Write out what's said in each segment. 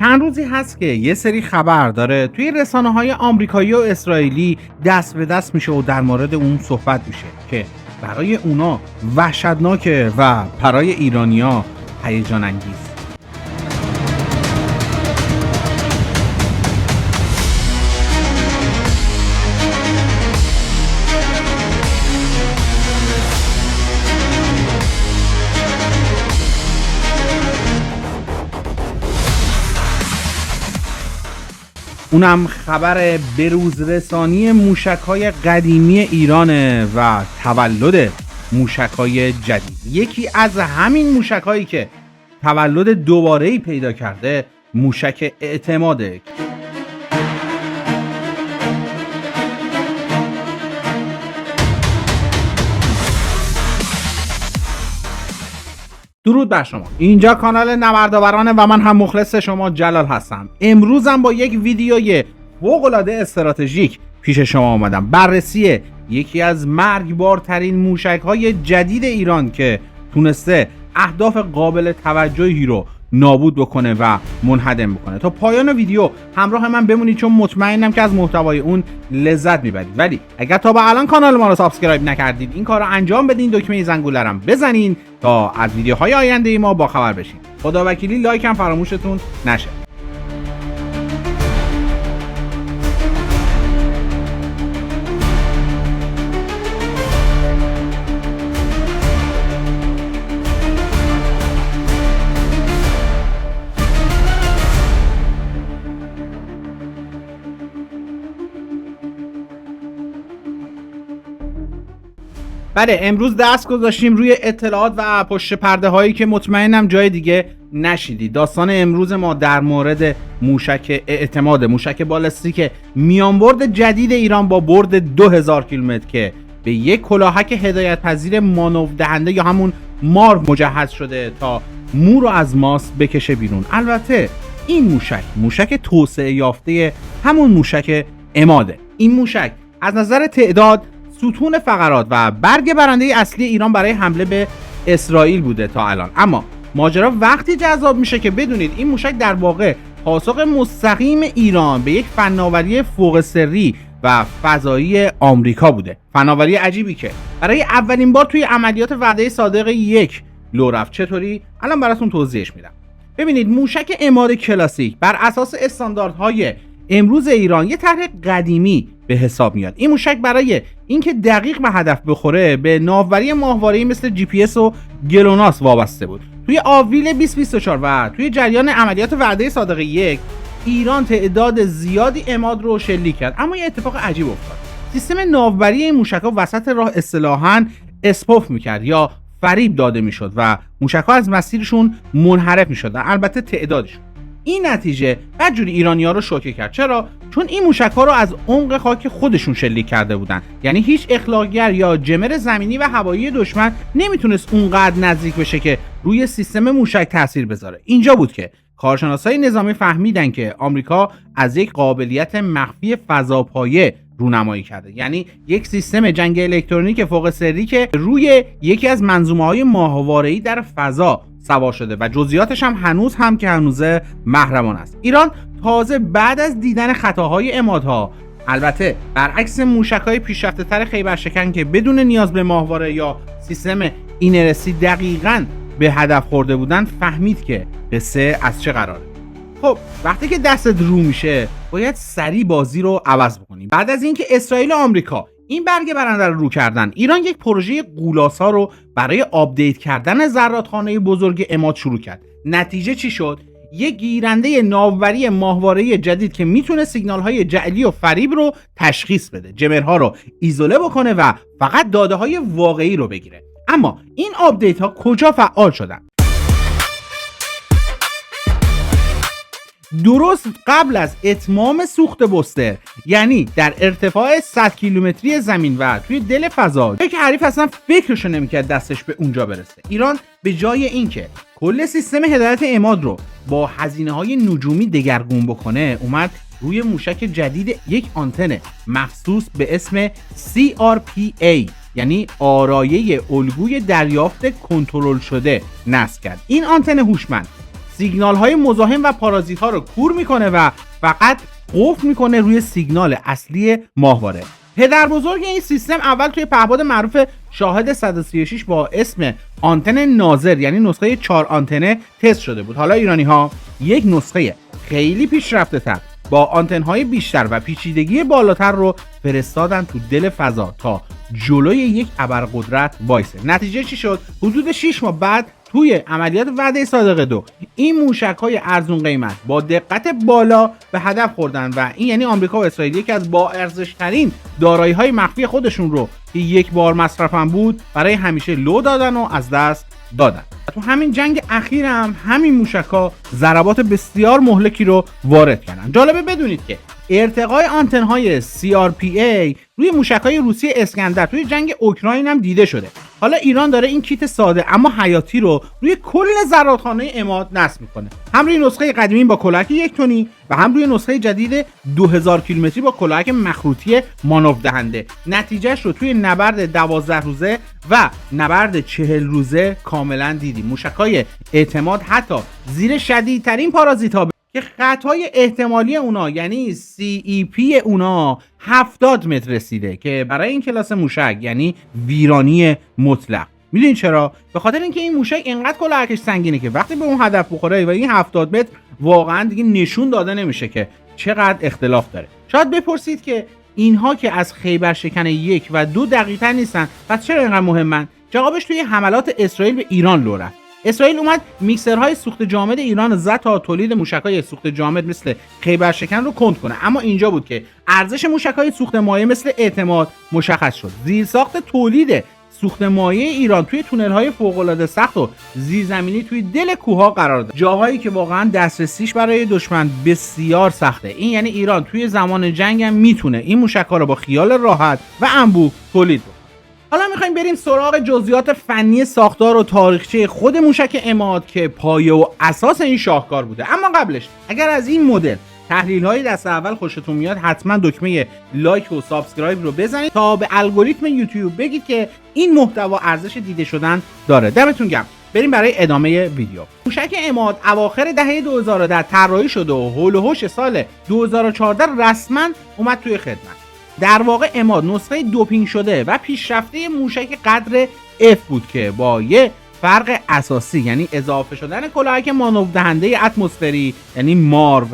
چند روزی هست که یه سری خبر داره توی رسانه‌های آمریکایی و اسرائیلی دست به دست میشه و در مورد اون صحبت میشه که برای اونا وحشتناکه و برای ایرانیا هیجان انگیز. اونم خبر بروزرسانی موشک‌های قدیمی ایرانه و تولد موشک‌های جدید. یکی از همین موشک‌هایی که تولد دوباره‌ای پیدا کرده موشک اعتماده. درود بر شما، اینجا کانال نوردآورانه و من هم مخلص شما جلال هستم. امروزم با یک ویدیوی فوق‌العاده استراتژیک پیش شما آمدم. بررسی یکی از مرگبارترین موشک‌های جدید ایران که تونسته اهداف قابل توجهی رو نابود بکنه و منهدم بکنه. تا پایان ویدیو همراه من بمونید چون مطمئنم که از محتوای اون لذت میبرید. ولی اگر تا به الان کانال ما رو سابسکرایب نکردید این کار رو انجام بدین، دکمه زنگوله رو بزنین تا از ویدیوهای آینده ما با خبر بشین. خداوکیلی لایک هم فراموشتون نشه. بله، امروز دست گذاشتیم روی اطلاعات و پشت پرده هایی که مطمئنم جای دیگه نشیدید. داستان امروز ما در مورد موشک اعتماد، موشک بالستیک میانبرد جدید ایران با برد 2000 کیلومتر که به یک کلاهک هدایت پذیر مانور دهنده یا همون مار مجهز شده تا مو رو از ماست بکشه بیرون. البته این موشک توسعه یافته همون موشک عماده. این موشک از نظر تعداد ستون فقرات و برگ برنده اصلی ایران برای حمله به اسرائیل بوده تا الان. اما ماجرا وقتی جذاب میشه که بدونید این موشک در واقع پاسخ مستقیم ایران به یک فناوری فوق سری و فضایی آمریکا بوده. فناوری عجیبی که برای اولین بار توی عملیات وعده صادق یک لو رفت. چطوری؟ الان براتون توضیحش میدم. ببینید، موشک عماد کلاسیک بر اساس استانداردهای امروز ایران یه طرح قدیمی به حساب میاد. این موشک برای اینکه دقیق به هدف بخوره به ناوبری ماهواره‌ای مثل جی پی اس و گلوناس وابسته بود. توی آوریل 2024 و توی جریان عملیات وعده صادق یک ایران تعداد زیادی عماد رو شلیک کرد. اما یه اتفاق عجیب افتاد. سیستم ناوبری این موشک‌ها وسط راه اصطلاحاً اسپوف میکرد یا فریب داده میشد و موشک‌ها از مسیرشون منحرف میشدن، البته تعدادشون. این نتیجه بدجوری ایرانی‌ها رو شوکه کرد. چرا؟ چون این موشک‌ها رو از عمق خاک خودشون شلیک کرده بودن. یعنی هیچ اخلاقگر یا جمر زمینی و هوایی دشمن نمیتونست اونقدر نزدیک بشه که روی سیستم موشک تاثیر بذاره. اینجا بود که کارشناسای نظامی فهمیدن که آمریکا از یک قابلیت مخفی فضاپایه رونمایی کرده. یعنی یک سیستم جنگ الکترونیک فوق سری که روی یکی از منظومه‌های ماهواره‌ای در فضا سوار شده و جزئیاتش هم هنوزه محرمانه است. ایران تازه بعد از دیدن خطاهای عمادها، البته برعکس موشک‌های پیشرفته‌تر خیبرشکن که بدون نیاز به ماهواره یا سیستم اینرسی دقیقاً به هدف خورده بودن، فهمید که قصه از چه قراره. خب وقتی که دستت رو میشه باید سریع بازی رو عوض بکنی. بعد از اینکه اسرائیل و آمریکا این برگ برنده رو کردن، ایران یک پروژه غولاسا رو برای آپدیت کردن زرادخانه بزرگ عماد شروع کرد. نتیجه چی شد؟ یک گیرنده ناوبری ماهواره‌ای جدید که میتونه سیگنال‌های جعلی و فریب رو تشخیص بده، جمرها رو ایزوله بکنه و فقط داده‌های واقعی رو بگیره. اما این آپدیت‌ها کجا فعال شدن؟ درست قبل از اتمام سوخت بوستر، یعنی در ارتفاع 100 کیلومتری زمین و توی دل فضا، که حریف اصلا فکرشو نمی‌کرد دستش به اونجا برسه. ایران به جای اینکه کل سیستم هدایت عماد رو با هزینه‌های نجومی دگرگون بکنه، اومد روی موشک جدید یک آنتن مخصوص به اسم CRPA یعنی آرایه الگوی دریافت کنترل شده نصب کرد. این آنتن هوشمند سیگنال های مزاحم و پارازیت ها رو کور میکنه و فقط قفل میکنه روی سیگنال اصلی ماهواره. پدر بزرگ این سیستم اول توی پهپاد معروف شاهد 136 با اسم آنتن ناظر یعنی نسخه 4 آنتنه تست شده بود. حالا ایرانی ها یک نسخه خیلی پیشرفته تر با آنتن های بیشتر و پیچیدگی بالاتر رو فرستادن تو دل فضا تا جلوی یک ابرقدرت وایسه. نتیجه چی شد؟ حدود 6 ماه بعد توی عملیات وعده صادقه 2 این موشک‌های ارزون قیمت با دقت بالا به هدف خوردن و این یعنی آمریکا و اسرائیل یکی از با ارزش‌ترین دارایی‌های مخفی خودشون رو که یک بار مصرفم بود برای همیشه لو دادن و از دست دادن. تو همین جنگ اخیر هم همین موشک‌ها ضربات بسیار مهلکی رو وارد کردن. جالبه بدونید که ارتقای آنتن‌های CRPA روی موشک‌های روسی اسکندر توی جنگ اوکراین هم دیده شده. حالا ایران داره این کیت ساده اما حیاتی رو روی کل زرادخانه عماد نصب میکنه، هم روی نسخه قدیمی با کلاهک 1 تنی و هم روی نسخه جدید 2000 کیلومتری با کلاهک مخروطی مانور دهنده. نتیجهش رو توی نبرد 12 روزه و نبرد 40 روزه کاملا دیدیم. موشک‌های اعتماد حتی زیر شدیدترین پارازیت‌ها که خطای احتمالی اونا یعنی CEP اونا 70 متر رسیده که برای این کلاس موشک یعنی ویرانی مطلق. میدونین چرا؟ به خاطر اینکه این موشک اینقدر کلاهکش سنگینه که وقتی به اون هدف بخوره و این 70 متر واقعا دیگه نشون داده نمیشه که چقدر اختلاف داره. شاید بپرسید که اینها که از خیبر شکن 1 و 2 دقیق‌تر نیستن پس چرا اینقدر مهمن؟ جوابش توی حملات اسرائیل به ایران لو رفت. اسرائیل اومد میکسرهای سوخت جامد ایران زد تا تولید موشک‌های سوخت جامد مثل خیبر شکن رو کند کنه، اما اینجا بود که ارزش موشک‌های سوخت مایع مثل اعتماد مشخص شد. زیرساخت تولید سوخت مایع ایران توی تونل‌های فوق‌العاده سخت و زیرزمینی توی دل کوه‌ها قرار داره، جاهایی که واقعا دسترسیش برای دشمن بسیار سخته. این یعنی ایران توی زمان جنگ هم میتونه این موشک‌ها رو با خیال راحت و انبوه تولید کنه. حالا میخوایم بریم سراغ جزئیات فنی ساختار و تاریخچه خود موشک عماد که پایه و اساس این شاهکار بوده. اما قبلش اگر از این مدل تحلیل‌های دست اول خوشتون میاد حتما دکمه لایک و سابسکرایب رو بزنید تا به الگوریتم یوتیوب بگید که این محتوا ارزش دیده شدن داره. دمتون گرم. بریم برای ادامه ویدیو. موشک عماد اواخر دهه 2010 طراحی شده و هول و هوش سال 2014 رسما اومد توی خدمت. در واقع عماد نسخه دوپینگ شده و پیشرفته موشک قدر F بود که با یه فرق اساسی یعنی اضافه شدن کلاهک مانور دهنده اتمسفری یعنی مارو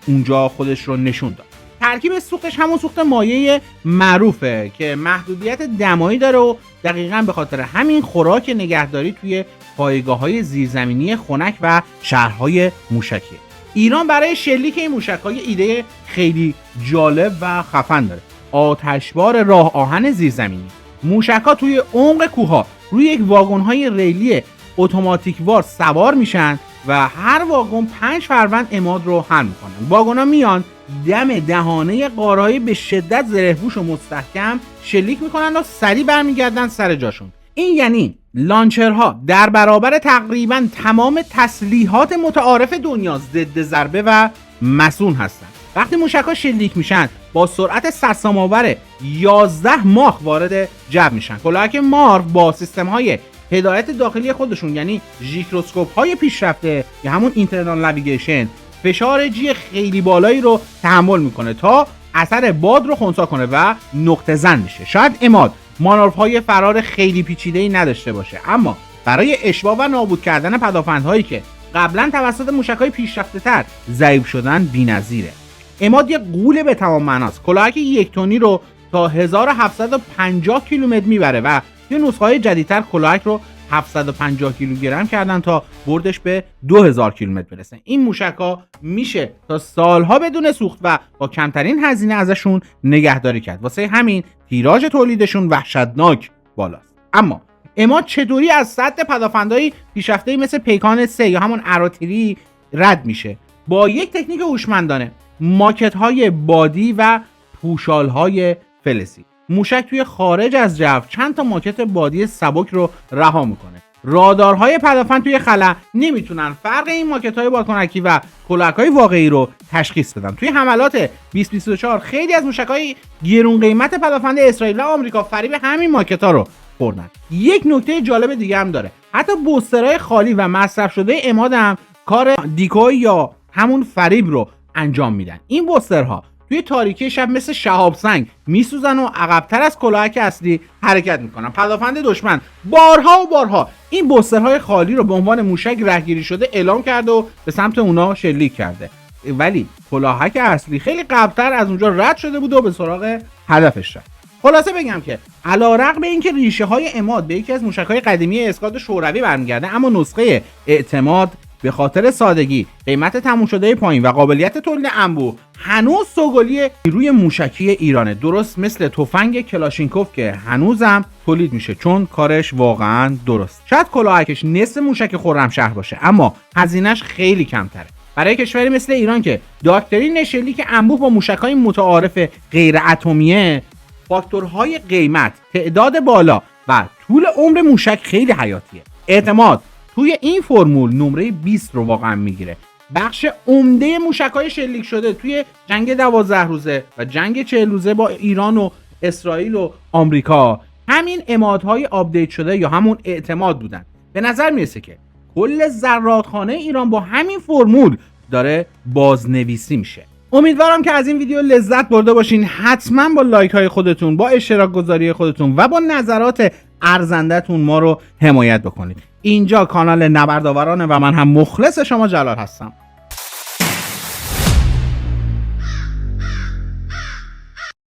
اونجا خودش رو نشون داد. ترکیب سوختش همون سوخت مایع معروفه که محدودیت دمایی داره و دقیقاً به خاطر همین خوراک نگهداری توی پایگاه‌های زیرزمینی خنک و شهرهای موشکی. ایران برای شلیک این موشک‌های ایده خیلی جالب و خفن داره. آتشبار راه آهن زیرزمینی. موشک‌ها توی عمق کوه‌ها روی یک واگن‌های ریلی اتوماتیک وار سوار میشن و هر واگن 5 فروند عماد رو حمل میکنن. واگن‌ها میان دم دهانه غارهای به شدت زره‌پوش و مستحکم شلیک میکنن و سریع برمیگردن سر جاشون. این یعنی لانچرها در برابر تقریبا تمام تسلیحات متعارف دنیا ضد ضربه و مصون هستن. وقتی موشک‌ها شلیک میشن با سرعت سرسام‌آور 11 ماخ وارد جو میشن. کلاهک مارو با سیستم‌های هدایت داخلی خودشون یعنی ژیروسکوپ‌های پیشرفته یا همون اینترنال نویگیشن فشار جی خیلی بالایی رو تحمل میکنه تا اثر باد رو خنثی کنه و نقطه زن میشه. شاید عماد مانورهای فرار خیلی پیچیده‌ای نداشته باشه اما برای اشباع و نابود کردن پدافندهایی که قبلا توسط موشک‌های پیشرفته‌تر ضعیف شدن بی‌نظیره. عماد یک غول به تمام معناست. کلاهک 1 تنی رو تا 1750 کیلومتر میبره و یه نسخه‌های جدیدتر کلاهک رو 750 کیلوگرم کردن تا بردش به 2000 کیلومتر برسه. این موشک‌ها میشه تا سالها بدون سوخت و با کمترین هزینه ازشون نگهداری کرد. واسه همین تیراژ تولیدشون وحشتناک بالاست. اما عماد چطوری از سطح پدافندهای پیشرفته‌ای مثل پیکان 3 یا همون اراتیری رد میشه؟ با یک تکنیک هوشمندانه، ماکت‌های بادی و پوشال‌های فلزی. موشک توی خارج از جو چند تا ماکت بادی سبک رو رها میکنه. رادارهای پدافند توی خلا نمیتونن فرق این ماکت‌های بادکنکی و کلاهک‌های واقعی رو تشخیص بدن. توی حملات 2024 خیلی از موشک‌های گرون قیمت پدافند اسرائیل و آمریکا فریب همین ماکت‌ها رو خوردن. یک نکته جالب دیگه هم داره. حتی بوسترهای خالی و مصرف شده عماد هم کار دیکوی یا همون فریب رو انجام میدن. این بوسترها توی تاریکی شب مثل شهاب سنگ میسوزن و عقب‌تر از کلاهک اصلی حرکت میکنن. پدافند دشمن بارها و بارها این بوسترهای خالی رو به عنوان موشک رهگیری شده اعلام کرده و به سمت اونا شلیک کرده، ولی کلاهک اصلی خیلی قبل‌تر از اونجا رد شده بود و به سراغ هدفش رفت. خلاصه بگم که علیرغم اینکه ریشه های عماد به یکی از موشک‌های قدیمی اسکاد شوروی برمیگرده، اما نسخه اعتماد به خاطر سادگی، قیمت تموم شده پایین و قابلیت تولید انبوه هنوز سوگلی نیروی موشکی ایرانه، درست مثل تفنگ کلاشینکوف که هنوزم تولید میشه، چون کارش واقعا درست. شاید کلاهکش نصف موشک خرمشهر باشه، اما هزینه‌اش خیلی کمتره. برای کشوری مثل ایران که داکترین شلیک انبوه با موشک‌های متعارف غیر اتمیه، فاکتورهای قیمت، تعداد بالا و طول عمر موشک خیلی حیاتیه. اعتماد توی این فرمول نمره 20 رو واقعا میگیره. بخش عمده موشک‌های شلیک شده توی جنگ 12 روزه و جنگ 40 روزه با ایران و اسرائیل و آمریکا همین عمادهای آپدیت شده یا همون اعتماد بودن. به نظر میرسه که کل زرادخانه ایران با همین فرمول داره بازنویسی میشه. امیدوارم که از این ویدیو لذت برده باشین. حتما با لایک های خودتون، با اشتراک گذاری خودتون و با نظرات ارزنده‌تون ما رو حمایت بکنید. اینجا کانال نبردآورانه و من هم مخلص شما جلال هستم.